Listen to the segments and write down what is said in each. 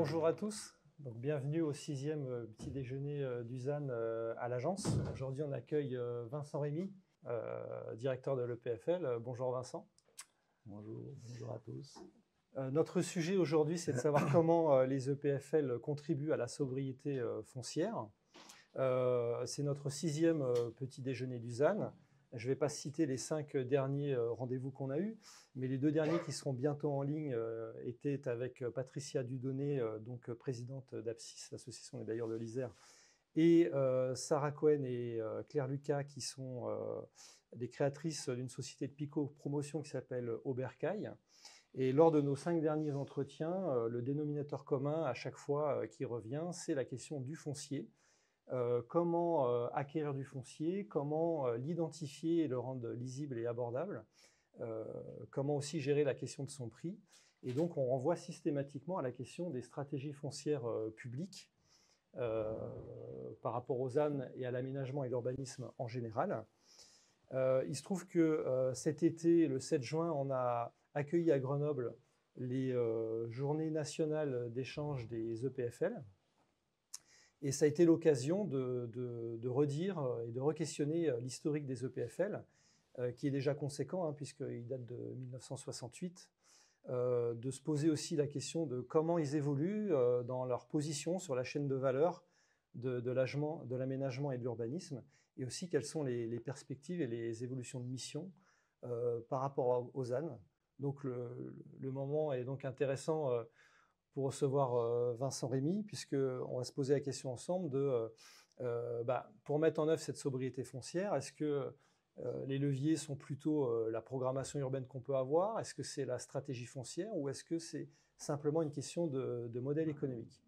Bonjour à tous. Donc, bienvenue au 6e petit déjeuner du ZAN à l'agence. Aujourd'hui, on accueille Vincent Rémy, directeur de l'EPFL. Bonjour Vincent. Bonjour à tous. Notre sujet aujourd'hui, c'est de savoir comment les EPFL contribuent à la sobriété foncière. C'est notre 6e petit déjeuner du ZAN. Je ne vais pas citer les 5 derniers rendez-vous qu'on a eus, mais les 2 derniers qui seront bientôt en ligne étaient avec Patricia Dudonné, donc présidente d'APSIS, l'association des bailleurs de l'Isère, et Sarah Cohen et Claire Lucas, qui sont des créatrices d'une société de Pico-Promotion qui s'appelle Aubercaille. Et lors de nos 5 derniers entretiens, le dénominateur commun à chaque fois qui revient, c'est la question du foncier. Comment acquérir du foncier, comment l'identifier et le rendre lisible et abordable, comment aussi gérer la question de son prix. Et donc, on renvoie systématiquement à la question des stratégies foncières publiques par rapport aux ZAN et à l'aménagement et l'urbanisme en général. Il se trouve que cet été, le 7 juin, on a accueilli à Grenoble les journées nationales d'échange des EPFL. Et ça a été l'occasion de redire et de re-questionner l'historique des EPFL, qui est déjà conséquent, puisqu'il date de 1968, de se poser aussi la question de comment ils évoluent dans leur position sur la chaîne de valeur de l'aménagement et de l'urbanisme, et aussi quelles sont les perspectives et les évolutions de mission par rapport aux ZAN. Donc le moment est donc intéressant pour recevoir Vincent Rémy, puisqu'on va se poser la question ensemble de, pour mettre en œuvre cette sobriété foncière, est-ce que les leviers sont plutôt la programmation urbaine qu'on peut avoir, est-ce que c'est la stratégie foncière, ou est-ce que c'est simplement une question de modèle économique?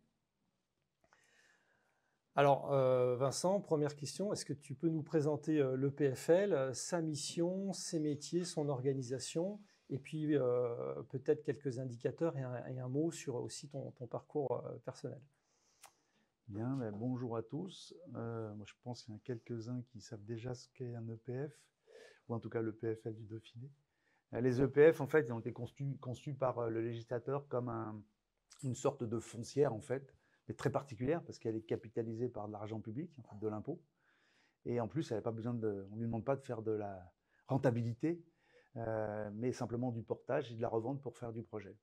Alors, Vincent, première question, est-ce que tu peux nous présenter l'EPFL, sa mission, ses métiers, son organisation, et puis peut-être quelques indicateurs et un mot sur aussi ton parcours personnel. Bien, bonjour à tous. Moi, je pense qu'il y en a quelques-uns qui savent déjà ce qu'est un EPF, ou en tout cas l'EPFL du Dauphiné. Les EPF, en fait, ils ont été conçus par le législateur comme une sorte de foncière, en fait, mais très particulière, parce qu'elle est capitalisée par de l'argent public, en fait, de l'impôt. Et en plus, on ne lui demande pas de faire de la rentabilité, mais simplement du portage et de la revente pour faire du projet.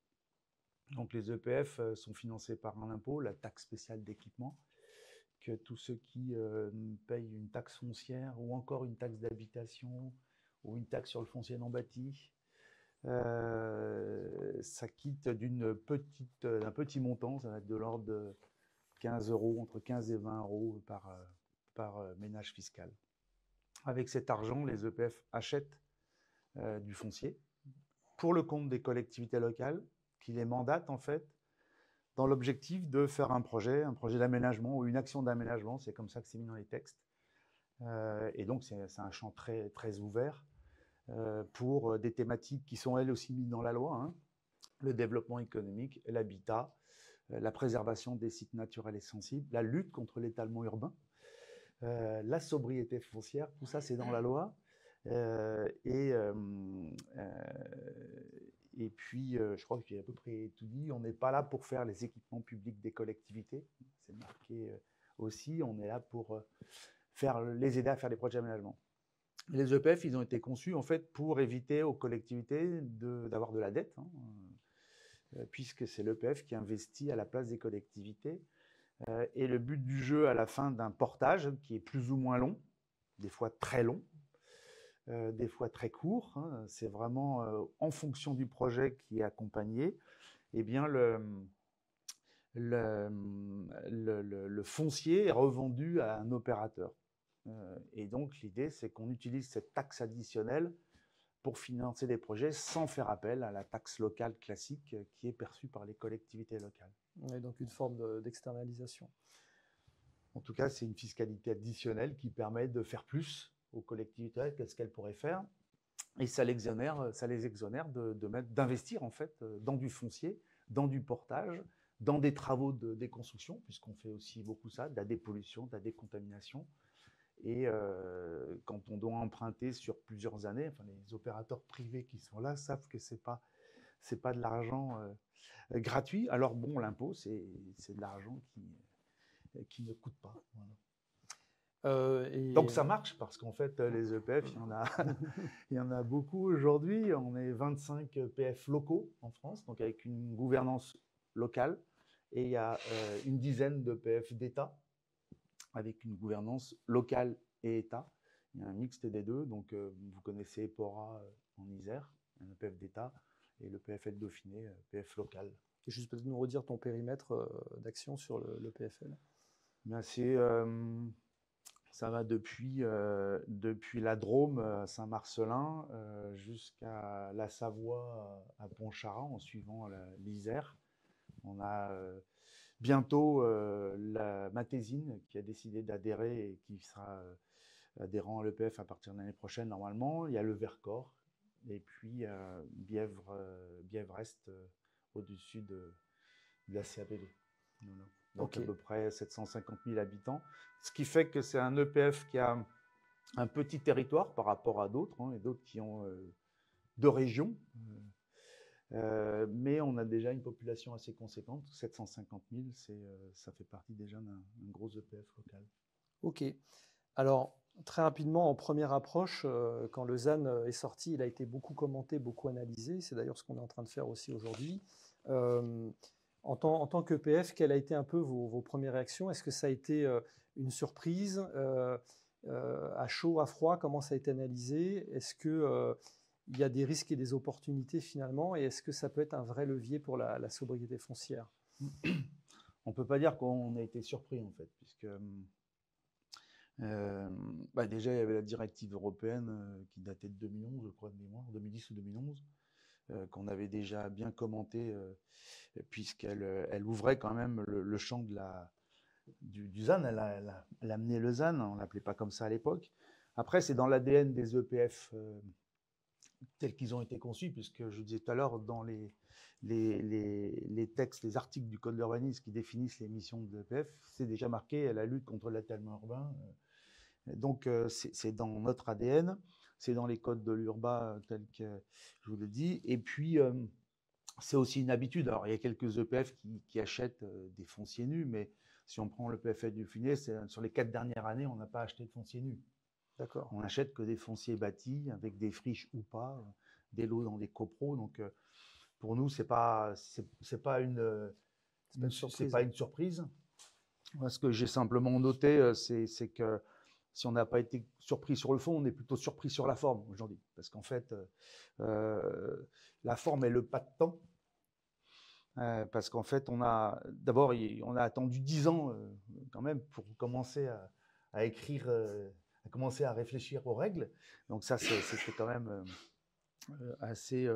Donc les EPF sont financés par un impôt, la taxe spéciale d'équipement, que tous ceux qui payent une taxe foncière ou encore une taxe d'habitation ou une taxe sur le foncier non bâti, ça quitte d'un petit montant, ça va être de l'ordre de 15 €, entre 15 et 20 € par ménage fiscal. Avec cet argent, les EPF achètent du foncier pour le compte des collectivités locales qui les mandatent en fait dans l'objectif de faire un projet d'aménagement ou une action d'aménagement, c'est comme ça que c'est mis dans les textes. Et donc c'est un champ très, très ouvert pour des thématiques qui sont elles aussi mises dans la loi, le développement économique, l'habitat, la préservation des sites naturels et sensibles, la lutte contre l'étalement urbain, la sobriété foncière, tout ça c'est dans la loi. Et puis, je crois que j'ai à peu près tout dit. On n'est pas là pour faire les équipements publics des collectivités. C'est marqué aussi. On est là pour les aider à faire des projets d'aménagement. Les EPF, ils ont été conçus en fait pour éviter aux collectivités d'avoir de la dette, puisque c'est l'EPF qui investit à la place des collectivités. Et le but du jeu à la fin d'un portage, qui est plus ou moins long, des fois très long, des fois très court, c'est vraiment en fonction du projet qui est accompagné, eh bien le foncier est revendu à un opérateur. Et donc l'idée, c'est qu'on utilise cette taxe additionnelle pour financer des projets sans faire appel à la taxe locale classique qui est perçue par les collectivités locales. Et donc une forme d'externalisation. En tout cas, c'est une fiscalité additionnelle qui permet de faire plus aux collectivités que ce qu'elles pourraient faire. Et ça les exonère d'investir en fait dans du foncier, dans du portage, dans des travaux de déconstruction, puisqu'on fait aussi beaucoup ça, de la dépollution, de la décontamination. Et quand on doit emprunter sur plusieurs années, enfin, les opérateurs privés qui sont là savent que c'est pas de l'argent gratuit. Alors bon, l'impôt, c'est de l'argent qui ne coûte pas. Voilà. Donc ça marche parce qu'en fait, les EPF, il y en a beaucoup aujourd'hui. On est 25 EPF locaux en France, donc avec une gouvernance locale. Et il y a une dizaine d'EPF d'État avec une gouvernance locale et État. Il y a un mixte des deux. Donc vous connaissez Epora en Isère, un EPF d'État, et le PFL Dauphiné, EPF local. Et juste peut-être nous redire ton périmètre d'action sur le PFL. Bien, ça va depuis la Drôme, Saint-Marcellin, jusqu'à la Savoie, à Pontcharrat, en suivant l'Isère. On a bientôt la Matésine qui a décidé d'adhérer et qui sera adhérent à l'EPF à partir de l'année prochaine, normalement. Il y a le Vercors et puis Bièvre-Est au-dessus de la CABD. Voilà. Donc à peu près 750 000 habitants. Ce qui fait que c'est un EPF qui a un petit territoire par rapport à d'autres, et d'autres qui ont 2 régions. Mais on a déjà une population assez conséquente, 750 000, ça fait partie déjà d'un gros EPF local. Ok. Alors, très rapidement, en première approche, quand le ZAN est sorti, il a été beaucoup commenté, beaucoup analysé. C'est d'ailleurs ce qu'on est en train de faire aussi aujourd'hui. En tant qu'EPF, quelles a été un peu vos premières réactions? Est-ce que ça a été une surprise à chaud, à froid? Comment ça a été analysé? Est-ce qu'il y a des risques et des opportunités finalement? Et est-ce que ça peut être un vrai levier pour la sobriété foncière? On ne peut pas dire qu'on a été surpris en fait, puisque déjà il y avait la directive européenne qui datait de 2011, je crois de mémoire, 2010 ou 2011. Qu'on avait déjà bien commenté, puisqu'elle ouvrait quand même le champ du ZAN. Elle a amené le ZAN, on ne l'appelait pas comme ça à l'époque. Après, c'est dans l'ADN des EPF tels qu'ils ont été conçus, puisque je disais tout à l'heure, dans les textes, les articles du Code de l'urbanisme qui définissent les missions de l'EPF, c'est déjà marqué la lutte contre l'étalement urbain. Donc, c'est dans notre ADN. C'est dans les codes de l'URBA tels que je vous le dis. Et puis, c'est aussi une habitude. Alors, il y a quelques EPF qui achètent des fonciers nus, mais si on prend le PFL du Dauphiné, sur les 4 dernières années, on n'a pas acheté de foncier nu. D'accord. On n'achète que des fonciers bâtis, avec des friches ou pas, des lots dans des copros. Donc, pour nous, c'est pas une surprise. Moi, ce que j'ai simplement noté, c'est que si on n'a pas été surpris sur le fond, on est plutôt surpris sur la forme aujourd'hui. Parce qu'en fait, la forme est le pas de temps. Parce qu'en fait, on a attendu 10 ans quand même pour commencer à écrire, à commencer à réfléchir aux règles. Donc ça, c'était quand même assez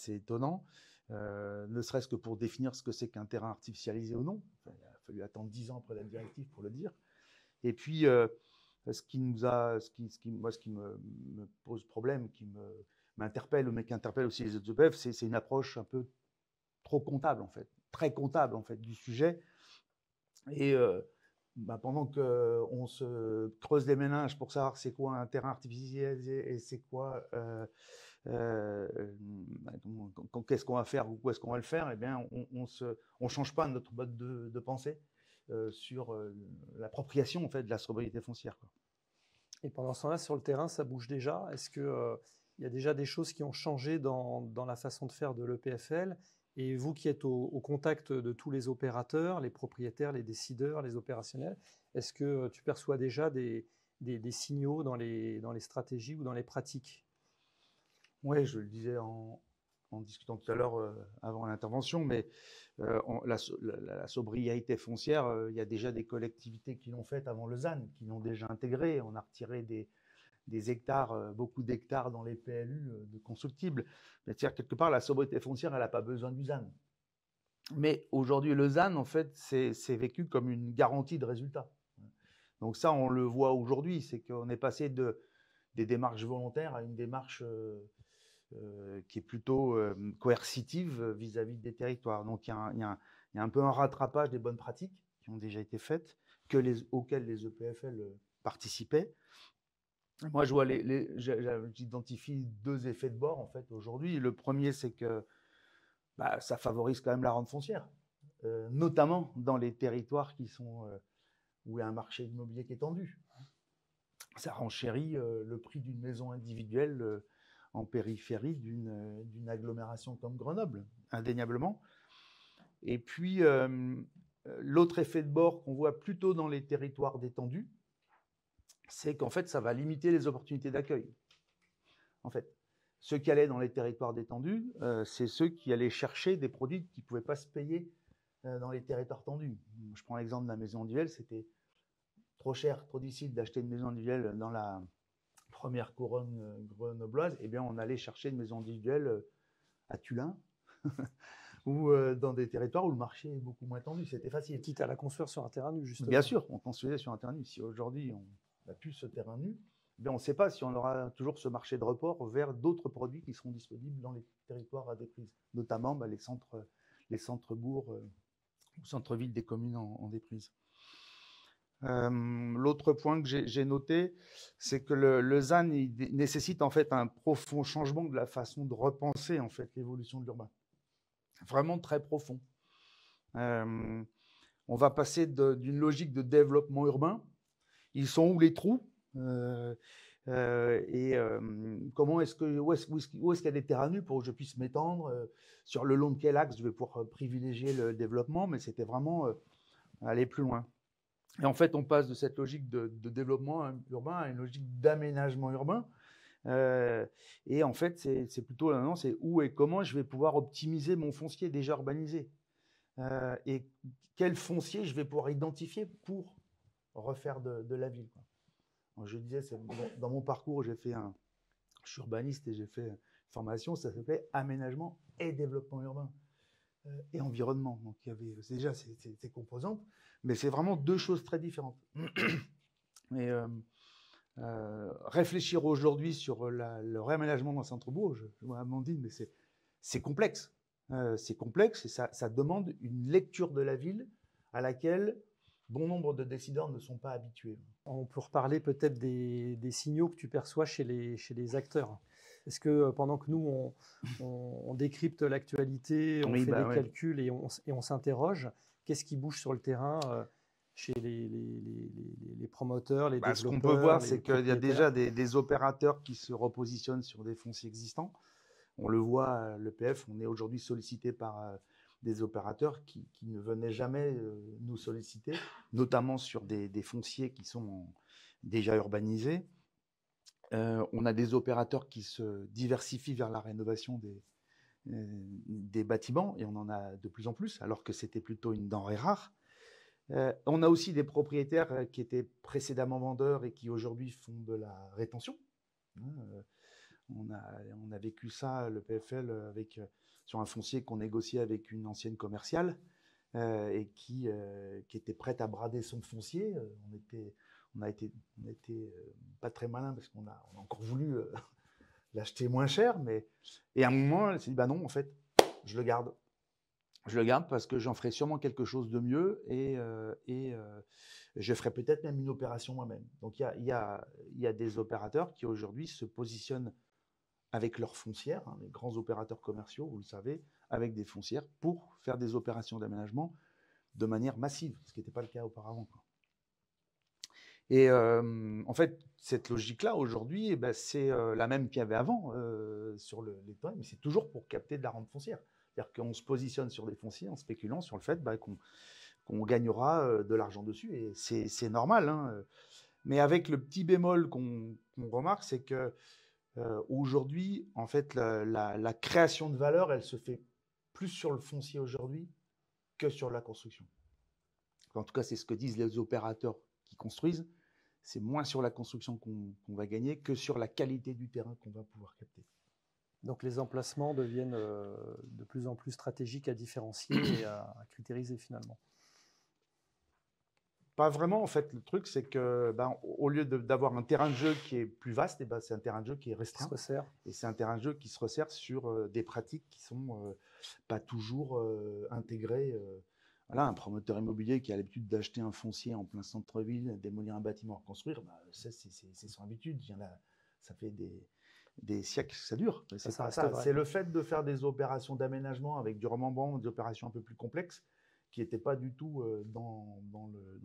étonnant. Ne serait-ce que pour définir ce que c'est qu'un terrain artificialisé ou non. Enfin, il a fallu attendre 10 ans après la directive pour le dire. Et puis, ce qui me pose problème, qui m'interpelle, mais qui interpelle aussi les autres EPF, c'est une approche un peu trop comptable, en fait, très comptable, en fait, du sujet. Et pendant qu'on se creuse les méninges pour savoir c'est quoi un terrain artificialisé et c'est quoi, qu'est-ce qu'on va faire ou où est-ce qu'on va le faire, eh bien, on change pas notre mode de pensée sur l'appropriation en fait, de la sobriété foncière, quoi. Et pendant ce temps-là, sur le terrain, ça bouge déjà? Est-ce qu'il y a déjà des choses qui ont changé dans la façon de faire de l'EPFL? Et vous qui êtes au contact de tous les opérateurs, les propriétaires, les décideurs, les opérationnels, est-ce que tu perçois déjà des signaux dans les stratégies ou dans les pratiques? Oui, je le disais en discutant tout à l'heure avant l'intervention, mais la sobriété foncière, il y a déjà des collectivités qui l'ont faite avant le ZAN, qui l'ont déjà intégré. On a retiré des hectares, beaucoup d'hectares dans les PLU de constructibles. C'est-à-dire, quelque part, la sobriété foncière, elle n'a pas besoin du ZAN. Mais aujourd'hui, le ZAN, en fait, c'est vécu comme une garantie de résultat. Donc ça, on le voit aujourd'hui, c'est qu'on est passé des démarches volontaires à une démarche qui est plutôt coercitive vis-à-vis des territoires. Donc il y a un peu un rattrapage des bonnes pratiques qui ont déjà été faites, auxquelles les EPFL participaient. Moi, je vois j'identifie 2 effets de bord en fait aujourd'hui. Le premier, c'est que Ça favorise quand même la rente foncière, notamment dans les territoires où il y a un marché immobilier qui est tendu. Ça renchérit le prix d'une maison individuelle en périphérie d'une agglomération comme Grenoble, indéniablement. Et puis, l'autre effet de bord qu'on voit plutôt dans les territoires détendus, c'est qu'en fait, ça va limiter les opportunités d'accueil. En fait, ceux qui allaient dans les territoires détendus, c'est ceux qui allaient chercher des produits qui ne pouvaient pas se payer dans les territoires tendus. Je prends l'exemple de la maison individuelle, c'était trop cher, trop difficile d'acheter une maison individuelle dans la première couronne grenobloise. Eh bien, on allait chercher une maison individuelle à Tullin ou dans des territoires où le marché est beaucoup moins tendu. C'était facile. Quitte à la construire sur un terrain nu, justement. Bien sûr, on construisait sur un terrain nu. Si aujourd'hui, on n'a plus ce terrain nu, on ne sait pas si on aura toujours ce marché de report vers d'autres produits qui seront disponibles dans les territoires à déprise, notamment les centres-bourgs ou centres-villes des communes en déprise. L'autre point que j'ai noté, c'est que le ZAN nécessite en fait un profond changement de la façon de repenser en fait l'évolution de l'urbain. Vraiment très profond. On va passer d'une logique de développement urbain. Ils sont où les trous comment où est-ce qu'il y a des terrains nus pour que je puisse m'étendre sur le long de quel axe je vais pouvoir privilégier le développement, mais c'était vraiment aller plus loin. Et en fait, on passe de cette logique de développement urbain à une logique d'aménagement urbain. Et en fait, c'est plutôt non, c'est où et comment je vais pouvoir optimiser mon foncier déjà urbanisé. Et quel foncier je vais pouvoir identifier pour refaire de la ville, quoi. Alors, je disais, dans mon parcours, je suis urbaniste et j'ai fait une formation, ça s'appelait aménagement et développement urbain et environnement. Donc il y avait déjà ces composantes, mais c'est vraiment deux choses très différentes. Et réfléchir aujourd'hui sur le réaménagement d'un centre-bourg, je vois Amandine, mais c'est complexe. C'est complexe et ça demande une lecture de la ville à laquelle bon nombre de décideurs ne sont pas habitués. On peut reparler peut-être des signaux que tu perçois chez les acteurs. Est-ce que pendant que nous, on décrypte l'actualité, on fait des calculs et on s'interroge, qu'est-ce qui bouge sur le terrain chez les promoteurs, les développeurs? Ce qu'on peut voir, c'est qu'il y a déjà des opérateurs qui se repositionnent sur des fonciers existants. On le voit, l'EPF, on est aujourd'hui sollicité par des opérateurs qui ne venaient jamais nous solliciter, notamment sur des fonciers qui sont déjà urbanisés. On a des opérateurs qui se diversifient vers la rénovation des bâtiments, et on en a de plus en plus, alors que c'était plutôt une denrée rare. On a aussi des propriétaires qui étaient précédemment vendeurs et qui aujourd'hui font de la rétention. On a vécu ça, le PFL, sur un foncier qu'on négociait avec une ancienne commerciale et qui était prête à brader son foncier. On a été pas très malin parce qu'on a encore voulu l'acheter moins cher, et à un moment, elle s'est dit, non, en fait, je le garde. Je le garde parce que j'en ferai sûrement quelque chose de mieux et je ferai peut-être même une opération moi-même. Donc, il y a des opérateurs qui aujourd'hui se positionnent avec leurs foncières, les grands opérateurs commerciaux, vous le savez, avec des foncières pour faire des opérations d'aménagement de manière massive, ce qui n'était pas le cas auparavant, quoi. Et en fait, cette logique-là, aujourd'hui, c'est la même qu'il y avait avant sur les terrains, mais c'est toujours pour capter de la rente foncière. C'est-à-dire qu'on se positionne sur des fonciers en spéculant sur le fait qu'on gagnera de l'argent dessus, et c'est normal, hein. Mais avec le petit bémol qu'on remarque, c'est que aujourd'hui, en fait, la création de valeur, elle se fait plus sur le foncier aujourd'hui que sur la construction. En tout cas, c'est ce que disent les opérateurs qui construisent. C'est moins sur la construction qu'on va gagner que sur la qualité du terrain qu'on va pouvoir capter. Donc les emplacements deviennent de plus en plus stratégiques à différencier et à critériser finalement. Pas vraiment, en fait. Le truc, c'est que au lieu d'avoir un terrain de jeu qui est plus vaste, c'est un terrain de jeu qui est restreint. Et c'est un terrain de jeu qui se resserre sur des pratiques qui ne sont pas toujours intégrées. Voilà, un promoteur immobilier qui a l'habitude d'acheter un foncier en plein centre-ville, démolir un bâtiment, reconstruire, c'est son habitude. Ça fait des siècles, ça dure. C'est pas reste ça. vrai. C'est le fait de faire des opérations d'aménagement avec du remembrement, des opérations un peu plus complexes, qui n'étaient pas du tout dans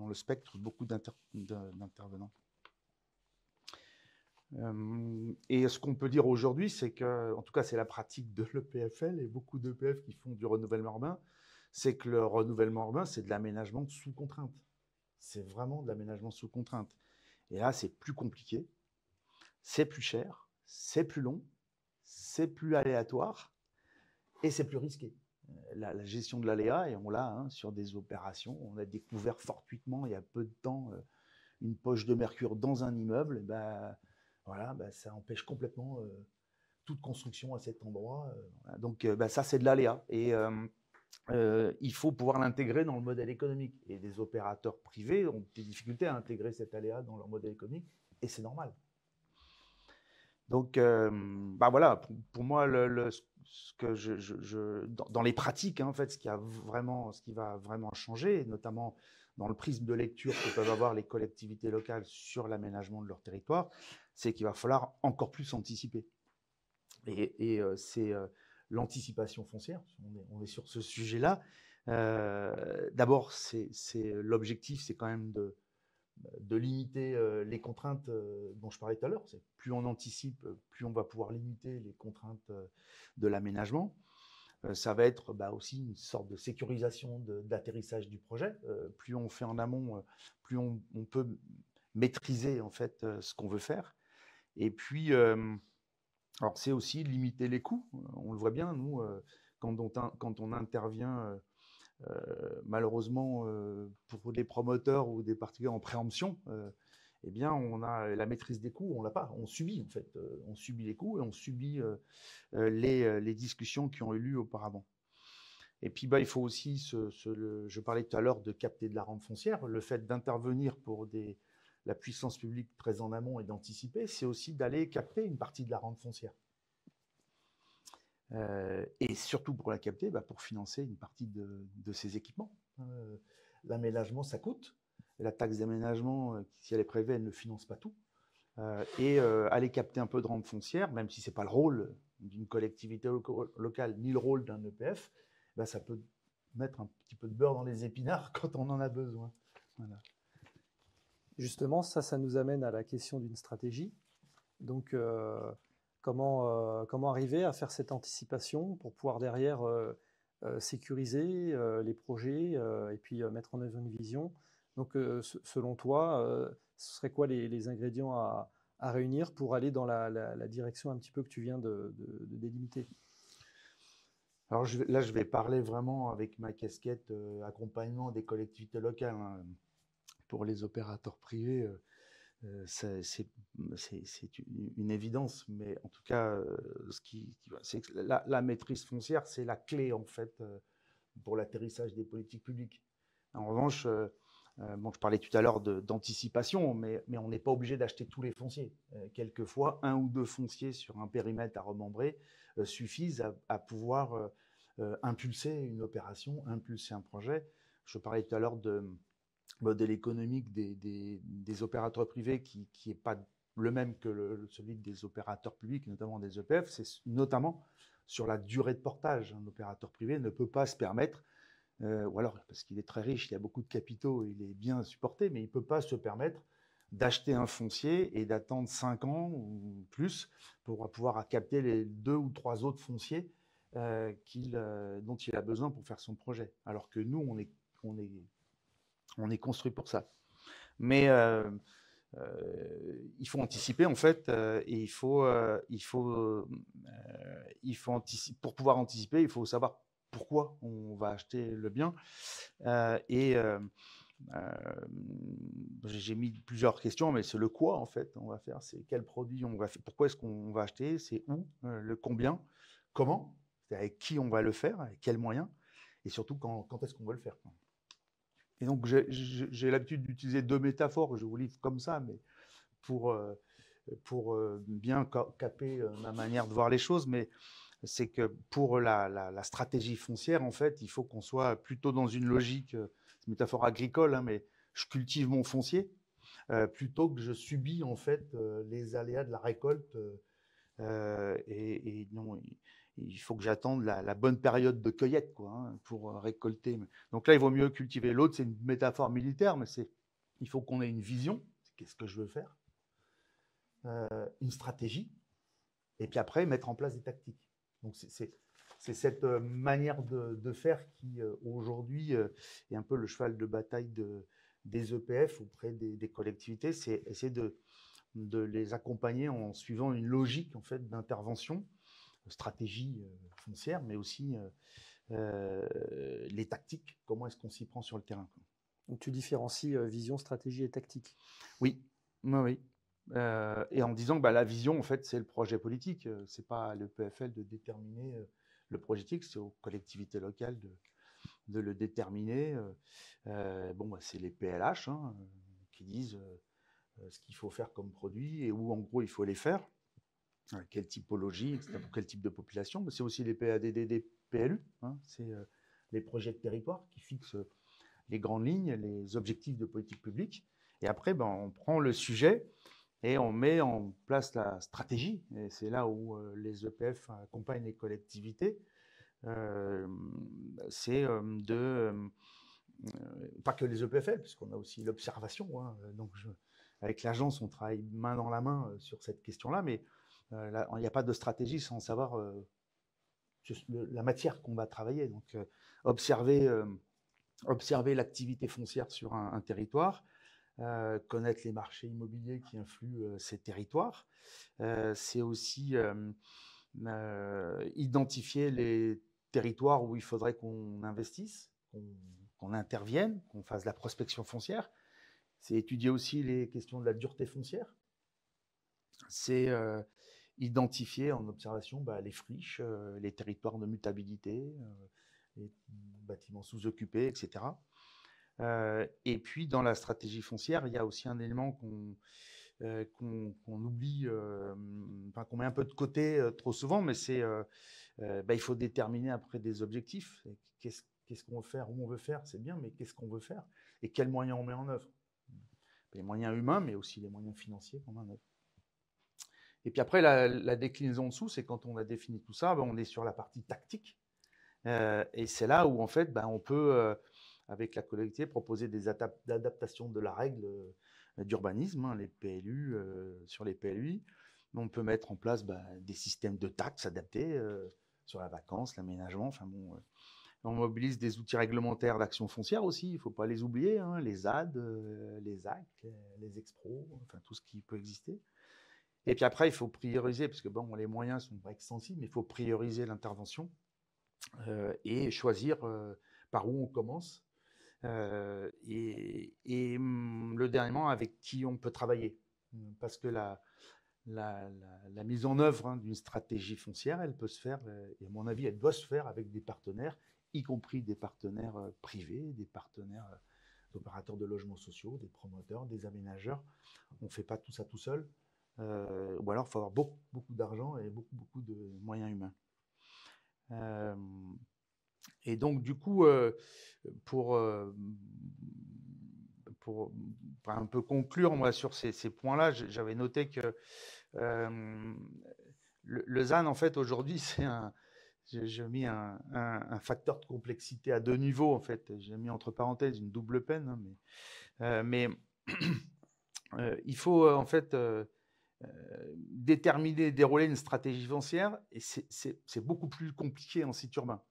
le spectre de beaucoup d'intervenants. Et ce qu'on peut dire aujourd'hui, c'est que, en tout cas, c'est la pratique de l'EPFL et beaucoup d'EPF qui font du renouvellement urbain, c'est que le renouvellement urbain, c'est de l'aménagement sous contrainte. C'est vraiment de l'aménagement sous contrainte. Et là, c'est plus compliqué, c'est plus cher, c'est plus long, c'est plus aléatoire et c'est plus risqué. La gestion de l'aléa, et on l'a sur des opérations, on a découvert fortuitement, il y a peu de temps, une poche de mercure dans un immeuble, et voilà, ça empêche complètement toute construction à cet endroit. Donc ça, c'est de l'aléa. Et il faut pouvoir l'intégrer dans le modèle économique. Et des opérateurs privés ont des difficultés à intégrer cet aléa dans leur modèle économique, et c'est normal. Donc, voilà, pour moi, ce que dans les pratiques, en fait, ce qui va vraiment changer, notamment dans le prisme de lecture que peuvent avoir les collectivités locales sur l'aménagement de leur territoire, c'est qu'il va falloir encore plus anticiper. Et c'est l'anticipation foncière, on est sur ce sujet-là. D'abord, l'objectif, c'est quand même de limiter les contraintes dont je parlais tout à l'heure. Plus on anticipe, plus on va pouvoir limiter les contraintes de l'aménagement. Ça va être aussi une sorte de sécurisation d'atterrissage du projet. Plus on fait en amont, plus on peut maîtriser en fait ce qu'on veut faire. Et puis, alors c'est aussi limiter les coûts. On le voit bien, nous, quand on intervient malheureusement pour des promoteurs ou des particuliers en préemption, eh bien, on a la maîtrise des coûts, on l'a pas. On subit, en fait. On subit les coûts et on subit les discussions qui ont eu lieu auparavant. Et puis, il faut aussi, je parlais tout à l'heure de capter de la rente foncière. Le fait d'intervenir pour la puissance publique très en amont et d'anticiper, c'est aussi d'aller capter une partie de la rente foncière. Et surtout pour la capter, pour financer une partie de ces équipements. L'aménagement, ça coûte. La taxe d'aménagement, si elle est prélevée, elle ne finance pas tout. Et aller capter un peu de rente foncière, même si ce n'est pas le rôle d'une collectivité locale ni le rôle d'un EPF, ça peut mettre un petit peu de beurre dans les épinards quand on en a besoin. Voilà. Justement, ça nous amène à la question d'une stratégie. Donc, comment arriver à faire cette anticipation pour pouvoir derrière sécuriser les projets et puis mettre en œuvre une vision. Donc, selon toi, ce serait quoi les ingrédients à réunir pour aller dans la direction un petit peu que tu viens de délimiter? Alors là, je vais parler vraiment avec ma casquette accompagnement des collectivités locales. Pour les opérateurs privés, c'est une évidence, mais en tout cas, c'est que la maîtrise foncière, c'est la clé en fait pour l'atterrissage des politiques publiques. En revanche, je parlais tout à l'heure d'anticipation, mais on n'est pas obligé d'acheter tous les fonciers. Quelquefois, 1 ou 2 fonciers sur un périmètre à remembrer suffisent à pouvoir impulser une opération, impulser un projet. Je parlais tout à l'heure de modèle économique des opérateurs privés qui n'est pas le même que celui des opérateurs publics, notamment des EPF. C'est notamment sur la durée de portage. Un opérateur privé ne peut pas se permettre, ou alors parce qu'il est très riche, il a beaucoup de capitaux, il est bien supporté, mais il ne peut pas se permettre d'acheter un foncier et d'attendre 5 ans ou plus pour pouvoir capter les 2 ou 3 autres fonciers dont il a besoin pour faire son projet. Alors que nous, on est construit pour ça. Mais il faut anticiper en fait, et pour pouvoir anticiper, il faut savoir pourquoi on va acheter le bien. J'ai mis plusieurs questions, mais c'est le quoi en fait on va faire, c'est quel produit on va faire, pourquoi est-ce qu'on va acheter, c'est où, le combien, comment, c'est avec qui on va le faire, avec quels moyens, et surtout quand est-ce qu'on va le faire. Et donc, j'ai l'habitude d'utiliser 2 métaphores, je vous livre comme ça, mais pour bien caper ma manière de voir les choses. Mais c'est que pour la stratégie foncière, en fait, il faut qu'on soit plutôt dans une logique, c'est une métaphore agricole, mais je cultive mon foncier plutôt que je subis, en fait, les aléas de la récolte Et non, il faut que j'attende la bonne période de cueillette, quoi, hein, pour récolter. Donc là, il vaut mieux cultiver. L'autre, c'est une métaphore militaire, mais il faut qu'on ait une vision. Qu'est-ce que je veux faire? Une stratégie. Et puis après, mettre en place des tactiques. Donc c'est cette manière de faire qui, aujourd'hui, est un peu le cheval de bataille des EPF auprès des collectivités. C'est essayer de les accompagner en suivant une logique en fait, d'intervention, stratégie foncière, mais aussi les tactiques. Comment est-ce qu'on s'y prend sur le terrain, quoi. Donc tu différencies vision, stratégie et tactique. Oui, oui. Et en disant que la vision, en fait, c'est le projet politique. C'est pas le PFL de déterminer le projet politique, c'est aux collectivités locales de le déterminer. C'est les PLH qui disent ce qu'il faut faire comme produit et où, en gros, il faut les faire. Quelle typologie, etc., pour quel type de population. Mais c'est aussi les PADDD, PLU. C'est les projets de territoire qui fixent les grandes lignes, les objectifs de politique publique. Et après, on prend le sujet et on met en place la stratégie. Et c'est là où les EPF accompagnent les collectivités. C'est pas que les EPFL, puisqu'on a aussi l'observation. Donc, avec l'agence, on travaille main dans la main sur cette question-là, mais là, il n'y a pas de stratégie sans savoir la matière qu'on va travailler. Donc, observer l'activité foncière sur un territoire, connaître les marchés immobiliers qui influent ces territoires. C'est aussi identifier les territoires où il faudrait qu'on investisse, qu'on intervienne, qu'on fasse de la prospection foncière. C'est étudier aussi les questions de la dureté foncière. C'est identifier en observation les friches, les territoires de mutabilité, les bâtiments sous-occupés, etc. Et puis, dans la stratégie foncière, il y a aussi un élément qu'on oublie, qu'on met un peu de côté trop souvent, mais c'est il faut déterminer après des objectifs. Qu'est-ce qu'on veut faire, où on veut faire, c'est bien, mais qu'est-ce qu'on veut faire et quels moyens on met en œuvre. Les moyens humains, mais aussi les moyens financiers qu'on met en œuvre. Et puis après, la déclinaison dessous, c'est quand on a défini tout ça, on est sur la partie tactique. Et c'est là où, en fait, on peut, avec la collectivité, proposer des adaptations de la règle d'urbanisme, les PLU, sur les PLUI. On peut mettre en place des systèmes de taxes adaptés sur la vacance, l'aménagement. On mobilise des outils réglementaires d'action foncière aussi, il ne faut pas les oublier, les ZAD, les AC, les expros, tout ce qui peut exister. Et puis après, il faut prioriser, parce que les moyens ne sont pas extensibles, mais il faut prioriser l'intervention et choisir par où on commence. Et le dernièrement, avec qui on peut travailler. Parce que la mise en œuvre d'une stratégie foncière, elle peut se faire, et à mon avis, elle doit se faire avec des partenaires, y compris des partenaires privés, des partenaires d'opérateurs de logements sociaux, des promoteurs, des aménageurs. On ne fait pas tout ça tout seul. Ou alors, il faut avoir beaucoup, beaucoup d'argent et beaucoup, beaucoup de moyens humains. Et donc, du coup, pour un peu conclure, moi, sur ces points-là, j'avais noté que le ZAN, en fait, aujourd'hui, j'ai mis un facteur de complexité à 2 niveaux, en fait. J'ai mis entre parenthèses une double peine, mais il faut, en fait, déterminer, dérouler une stratégie foncière, et c'est beaucoup plus compliqué en site urbain.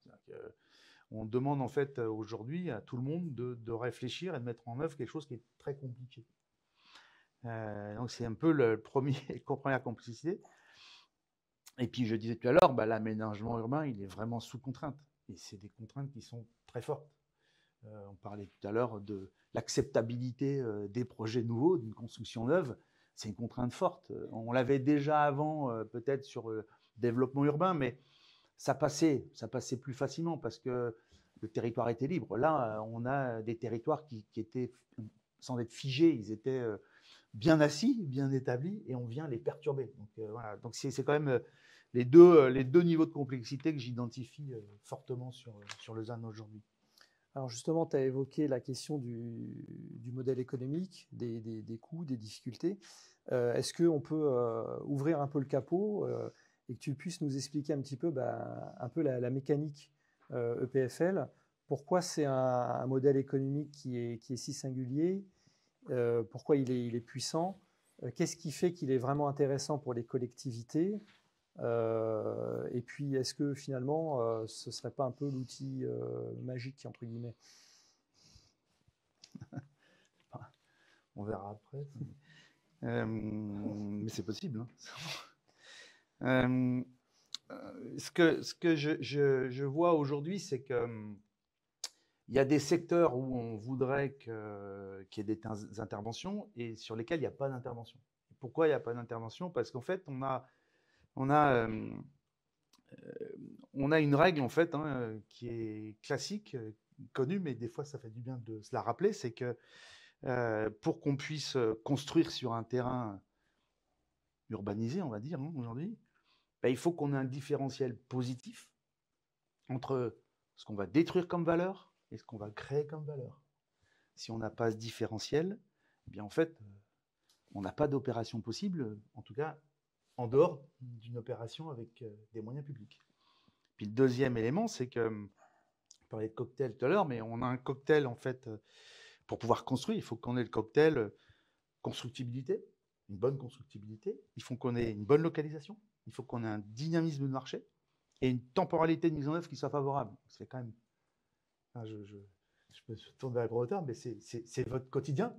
On demande en fait aujourd'hui à tout le monde de réfléchir et de mettre en œuvre quelque chose qui est très compliqué. Donc c'est un peu la première complexité. Et puis je disais tout à l'heure, l'aménagement urbain, il est vraiment sous contrainte. Et c'est des contraintes qui sont très fortes. On parlait tout à l'heure de l'acceptabilité des projets nouveaux, d'une construction neuve. C'est une contrainte forte. On l'avait déjà avant, peut-être sur le développement urbain, mais ça passait plus facilement parce que le territoire était libre. Là, on a des territoires qui étaient, sans être figés, ils étaient bien assis, bien établis, et on vient les perturber. Donc voilà. Donc c'est quand même les deux niveaux de complexité que j'identifie fortement sur le ZAN aujourd'hui. Alors justement, tu as évoqué la question du modèle économique, des coûts, des difficultés. Est-ce qu'on peut ouvrir un peu le capot et que tu puisses nous expliquer un petit peu, un peu la mécanique EPFL, pourquoi c'est un modèle économique qui est si singulier, pourquoi il est puissant, qu'est-ce qui fait qu'il est vraiment intéressant pour les collectivités, et puis est-ce que finalement ce ne serait pas un peu l'outil magique, entre guillemets? On verra après. Mais c'est possible. Hein. Ce que je vois aujourd'hui, c'est qu'il y a des secteurs où on voudrait qu'il y ait des interventions et sur lesquels il n'y a pas d'intervention. Pourquoi il n'y a pas d'intervention? Parce qu'en fait, on a une règle en fait, qui est classique, connue, mais des fois ça fait du bien de se la rappeler, c'est que pour qu'on puisse construire sur un terrain urbanisé, on va dire, aujourd'hui, il faut qu'on ait un différentiel positif entre ce qu'on va détruire comme valeur et ce qu'on va créer comme valeur. Si on n'a pas ce différentiel, eh bien en fait, on n'a pas d'opération possible, en tout cas en dehors d'une opération avec des moyens publics. Puis le deuxième élément, c'est que, on parlait de cocktail tout à l'heure, mais on a un cocktail en fait, pour pouvoir construire, il faut qu'on ait le cocktail constructibilité, une bonne constructibilité, il faut qu'on ait une bonne localisation, il faut qu'on ait un dynamisme de marché et une temporalité de mise en œuvre qui soit favorable. C'est quand même, je me tourne vers le hauteur, mais c'est votre quotidien,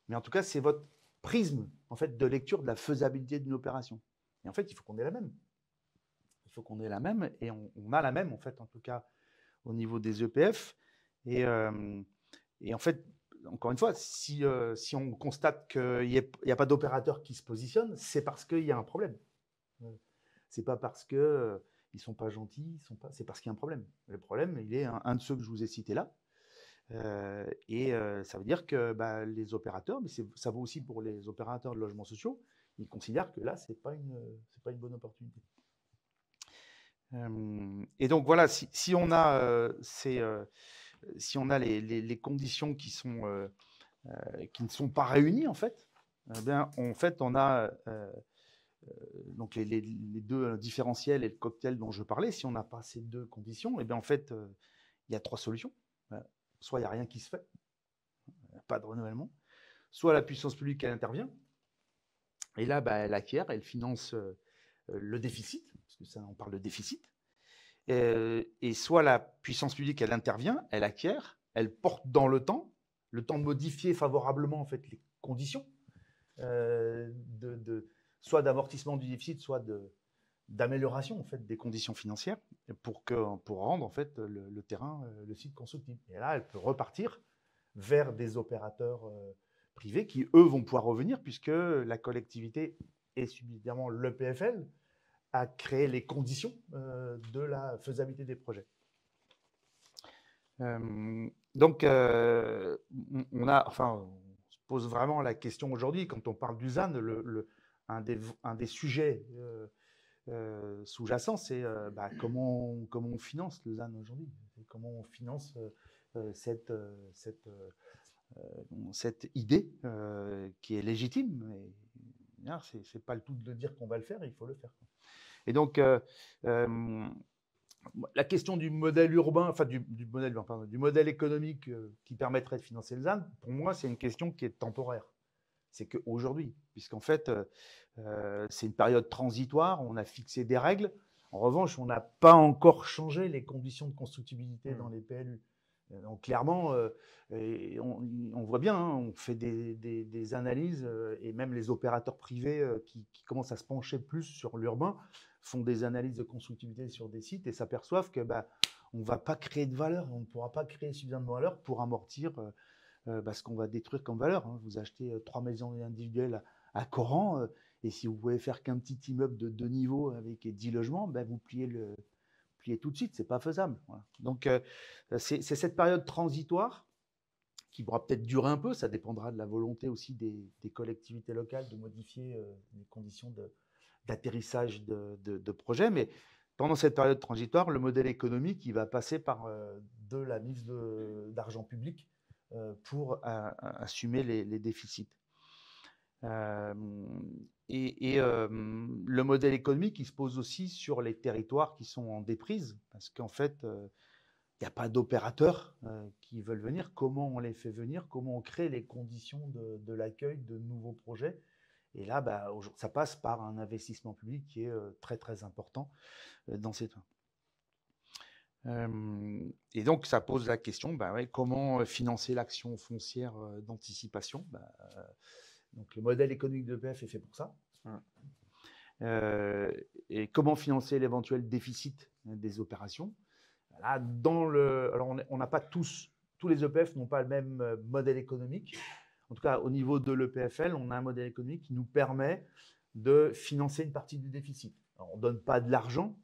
mais en tout cas c'est votre prisme en fait de lecture de la faisabilité d'une opération. Et en fait, il faut qu'on ait la même. Il faut qu'on ait la même, et on a la même en fait, en tout cas au niveau des EPF. Et en fait, encore une fois, si on constate qu'il n'y a pas d'opérateur qui se positionne, c'est parce qu'il y a un problème. C'est pas parce qu'ils ne sont pas gentils, c'est parce qu'il y a un problème. Le problème, il est un de ceux que je vous ai cités là. Ça veut dire que les opérateurs, mais ça vaut aussi pour les opérateurs de logements sociaux, ils considèrent que là, c'est pas une bonne opportunité. Et donc voilà, si on a les conditions qui ne sont pas réunies, en fait, on a donc les deux différentiels et le cocktail dont je parlais. Si on n'a pas ces deux conditions, en fait, il y a trois solutions. Soit il n'y a rien qui se fait, pas de renouvellement, soit la puissance publique, elle intervient, et là, elle acquiert, elle finance le déficit, parce que ça, on parle de déficit, et soit la puissance publique, elle intervient, elle acquiert, elle porte dans le temps de modifier favorablement en fait les conditions, soit d'amortissement du déficit, soit d'amélioration en fait des conditions financières pour rendre en fait le terrain, le site constructible. Et là, elle peut repartir vers des opérateurs privés qui, eux, vont pouvoir revenir puisque la collectivité et subsidiairement l'EPFL a créé les conditions de la faisabilité des projets. Donc, on se pose vraiment la question aujourd'hui, quand on parle du ZAN, un des sujets sous-jacents, c'est comment on finance le ZAN aujourd'hui, comment on finance cette idée qui est légitime. C'est pas le tout de dire qu'on va le faire, il faut le faire. Et donc, la question du modèle urbain, enfin du modèle économique qui permettrait de financer le ZAN, pour moi, c'est une question qui est temporaire. C'est qu'aujourd'hui, puisqu'en fait, c'est une période transitoire, on a fixé des règles. En revanche, on n'a pas encore changé les conditions de constructibilité dans les PLU. Donc clairement, on voit bien, on fait des analyses, et même les opérateurs privés qui commencent à se pencher plus sur l'urbain font des analyses de constructibilité sur des sites et s'aperçoivent que on ne va pas créer de valeur, on ne pourra pas créer suffisamment de valeur pour amortir ce qu'on va détruire comme valeur. Vous achetez 3 maisons individuelles à Coran, et si vous pouvez faire qu'un petit immeuble de 2 niveaux avec 10 logements, vous pliez tout de suite, c'est pas faisable. Voilà. Donc c'est cette période transitoire qui pourra peut-être durer un peu, ça dépendra de la volonté aussi des collectivités locales de modifier les conditions d'atterrissage de projets, mais pendant cette période transitoire, le modèle économique il va passer par de la mise d'argent public pour assumer les déficits. Le modèle économique, il se pose aussi sur les territoires qui sont en déprise, parce qu'en fait, il n'y a pas d'opérateurs qui veulent venir. Comment on les fait venir? Comment on crée les conditions de l'accueil de nouveaux projets? Et là, ça passe par un investissement public qui est très, très important dans ces temps. Et donc, ça pose la question, comment financer l'action foncière d'anticipation? Donc, le modèle économique de l'EPF est fait pour ça. Et comment financer l'éventuel déficit des opérations? Là, alors, on n'a pas tous les EPF n'ont pas le même modèle économique. En tout cas, au niveau de l'EPFL, on a un modèle économique qui nous permet de financer une partie du déficit. Alors, on ne donne pas de l'argent,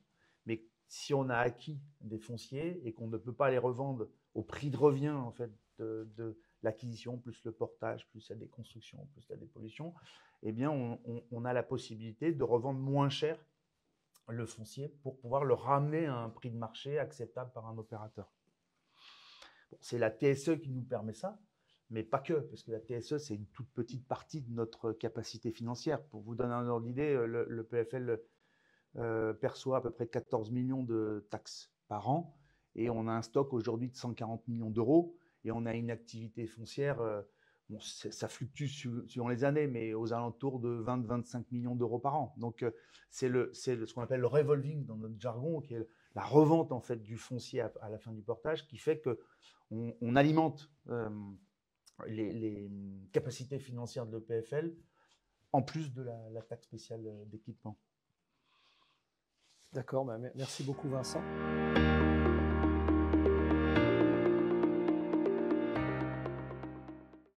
mais si on a acquis des fonciers et qu'on ne peut pas les revendre au prix de revient en fait, de l'acquisition, plus le portage, plus la déconstruction, plus la dépollution, eh bien, on a la possibilité de revendre moins cher le foncier pour pouvoir le ramener à un prix de marché acceptable par un opérateur. Bon, c'est la TSE qui nous permet ça, mais pas que, parce que la TSE, c'est une toute petite partie de notre capacité financière. Pour vous donner un ordre d'idée, le PFL perçoit à peu près 14 millions de taxes par an, et on a un stock aujourd'hui de 140 millions d'euros, et on a une activité foncière, ça fluctue suivant les années, mais aux alentours de 20-25 millions d'euros par an. Donc, c'est ce qu'on appelle le revolving dans notre jargon, qui est la revente en fait, du foncier à la fin du portage, qui fait qu'on alimente les capacités financières de l'EPFL, en plus de la taxe spéciale d'équipement. D'accord, merci beaucoup Vincent.